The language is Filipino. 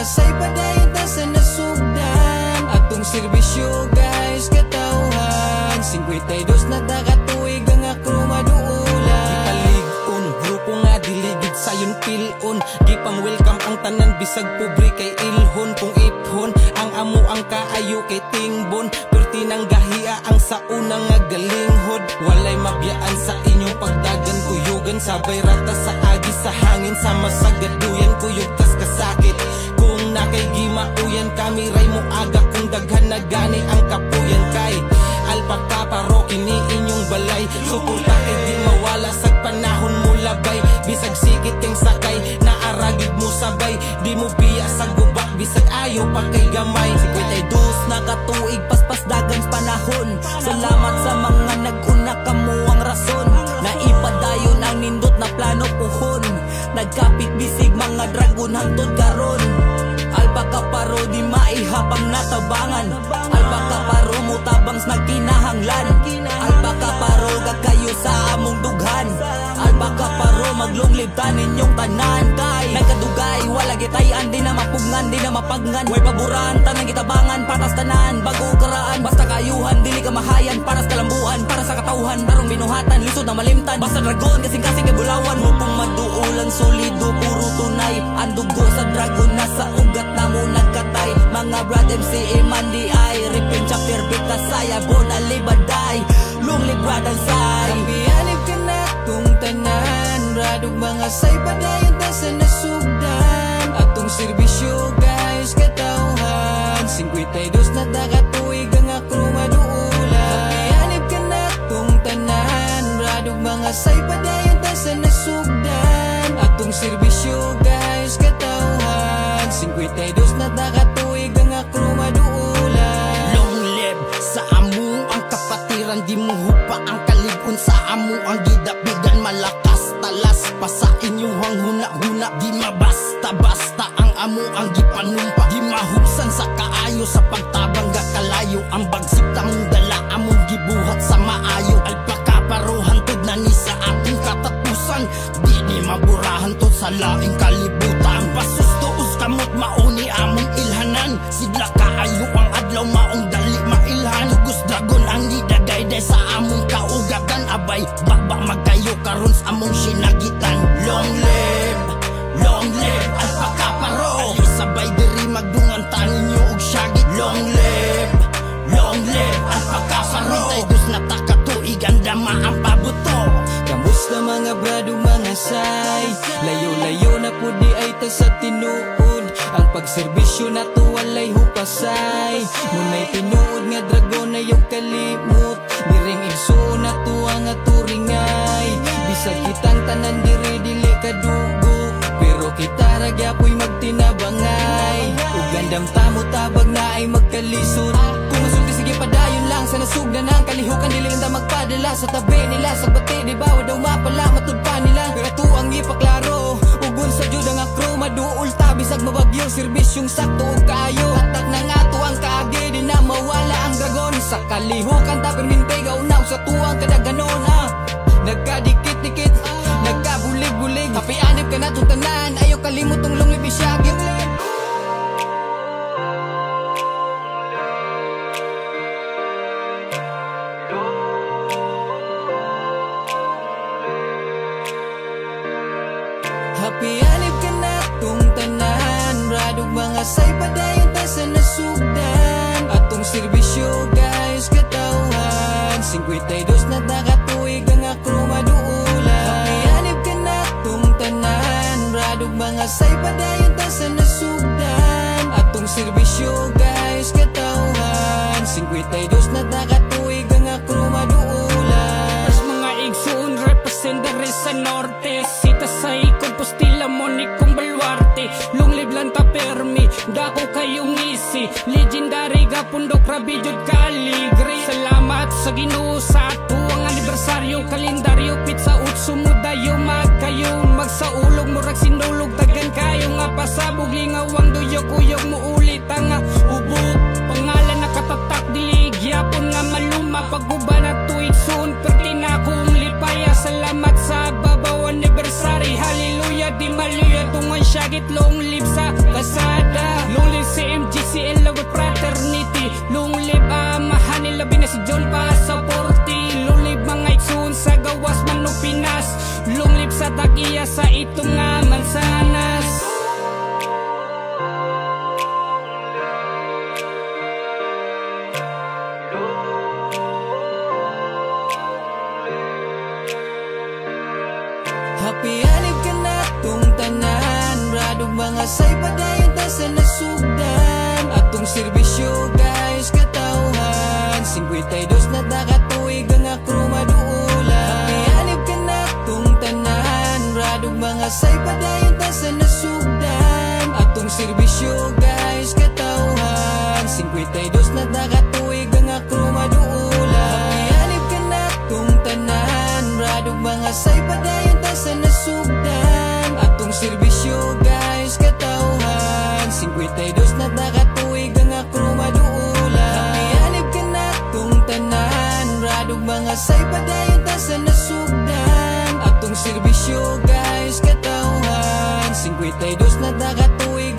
say padayon ta sa nasugdan. Atong serbisyo guys katawhan 52 na dakatuig ang akro maduulan. Gipalig-on, grupo nga diligid sayon pilon. Gipang welcome ang tanan bisag pobre kay ilhon. Kung iphon ang amo ang kaayo kay tingbon. Perti nang gahia ang sauna nga galinghod. Walay mabiyaan sa inyong pagdagan kuyugan. Sabay rata sa agi sa hangin sama sa gaduyan kuyog tas kasakit. Kung nakay gimauyan kami ray mo aga kung daghan na gani ang kapuyan kay alpaka paro kini inyong balay. Suporta kay di mawala sa panahon mo labay. Bisag sikit kang sakay naaragid mo sabay. Di mo biya sa guba bisag ayo pa kay gamay. 52 na katuig paspas dagang panahon. Salamat sa mga nag-una kamo ang rason. Naipadayon ang nindot na plano puhon. Nagkapit bisig mga dragon hangtod karon. Alpaka paro di maihapang natabangan. Alpaka paro mo tabangs nagkinahanglan. Alpaka paro gakayo sa among dughan. Alpaka paro maglunglib tanin yung tanan. Kay nagkadugay wala gitayan di na mapugngan di na mapagngan. Way paboran tanang gitabangan patas tanan bago karaan. Basta kayuhan dili ka mahayan paras kalambuan para sa katawhan. Tarong binuhatan lisod na malimtan. Basta dragon kasing-kasing kay bulawan. Mupong maduulan solido puro tunay. Ang dugo sa dragon nasa ugat na mo nagkatay. Mga brad MC Mandi ay Ripin chapter bita saya bona libaday. Lunglib brad ang say. Kapianib ka na tong tanan. Radog mga say padayon ta sa nasugdan. Atong serbisyo guys katawhan 52 na dakatuig ang akro maduulan. Kapianib ka na tong tanan. Radog mga say padayon ta sa nasugdan. Atong serbisyo guys katawhan 52 na dakatuig ang akro maduulan. Long live sa amo ang kapatiran. Di mo hupa ang kalibon sa amo ang gidapigan. Malakas talas pa sa inyong huna-huna. Di mabasta-basta ang amo ang gipanumpa. Di mahubsan sa kaayo sa pagtabang gakalayo. Ang bagsip tamong dala among gibuhat sa maayo. Alpaka paro hantod na ni sa ating katatusan. Di ni maburahan to sa laing kalibutan. Pasustuos kamot mauni among ilhanan. Sigla kaayo ang adlaw maong dali mailhan. Tugos dragon ang nidagayday sa among kaugatan. Abay baba magkayo karon sa among sinagitan. Long live alpaka paro. Ayo sabay diri magdungan tanin nyo og syagit. Long live alpaka paro. 52 na takatuig ang dama ang pabuto. Kamusta mga brado mga say? Layo-layo na po di ay ta sa tinuod. Ang pagserbisyo na to walay hupasay. Munay tinuod nga dragon na yung kalimot. Diring igso na to ang aturingay. Bisag kitang tanan diri dili kadugo. Pero kita ragyapoy magtinabangay. Ug gandam tamo tabag na ay magkalisod. Kung masulti sige padayon lang sa nasugdan ang kalihukan. Dili lang magpadala sa tabi nila. Sa bati di bawa daw mapala matud pa nila. Pero to ang ipaklaro. Ugon sa jud ang akro maduol ta. Bisag mabagyo serbisyong sakto og kaayo. Hatak na nga to ang kaagi di na mawala ang dragon. Sa kalihukan ta perminte gaunaw sa tuwang kadaganon nagkadikit-dikit nagkabulig-bulig. Kapianib ka na tong tanan. Ayaw kalimot tong lunglib isyagit. Kapianib ka na tong tanan. Radog mga say padayon ta sa nasugdan. Atong serbisyo guys katawhan 52 na dakatuig ang akro maduulan. Kapianib ka na tong tanan. Radog mga say padayon ta sa nasugdan. Atong serbisyo guys katawhan 52 na dakatuig ang akro maduulan. As mga igsoon represent dari sa norte. Sita sa ikon postila mo ni kong balwarte. Lunglib lang ta permi dako kayong isi. Legendary ga pundok rabi jud kaligre. Salamat sa Ginoo sa ato ang anibersaryo. Kalendaryo pizza utso mo dayo magkayo. Magsaulog murag sinulog tagan kayo nga pasabog. Lingawang duyok-uyok mo ulit ang ubok. Pangalan nakatatak dilig yapon nga maluma. Pagguba na tuig soon perti na akong lipaya. Salamat sa babaw anniversary. Hallelujah di maluya tungan syagit long live sa kasada. CMGCL Lagot Fraternity. Long live amahan labi na si John Pasaporte. Long live mga iksun sa gawas man o Pinas. Long live sa tagiya sa itong nga mansanas. Happy alib ka na tong tanan, radog mga say padayon ta sa nasugdan. Atong serbisyo guys katawhan, 52 na dakatuig ang akro maduula. Happy alib ka na tong tanan, radog mga say padayon ta sa nasugdan. Atong serbisyo guys katawhan, 52 na dakatuig ang akro maduula. Happy alib ka na tong tanan, radog mga say padayon ta sa nasugdan. Atong serbisyo guys katawhan, 52 na dakatuig ang akro maduula. Happy alib ka na tong tanan, radog mga say padayon ta sa nasugdan. Atong serbisyo guys katawhan, 52 na dakatuig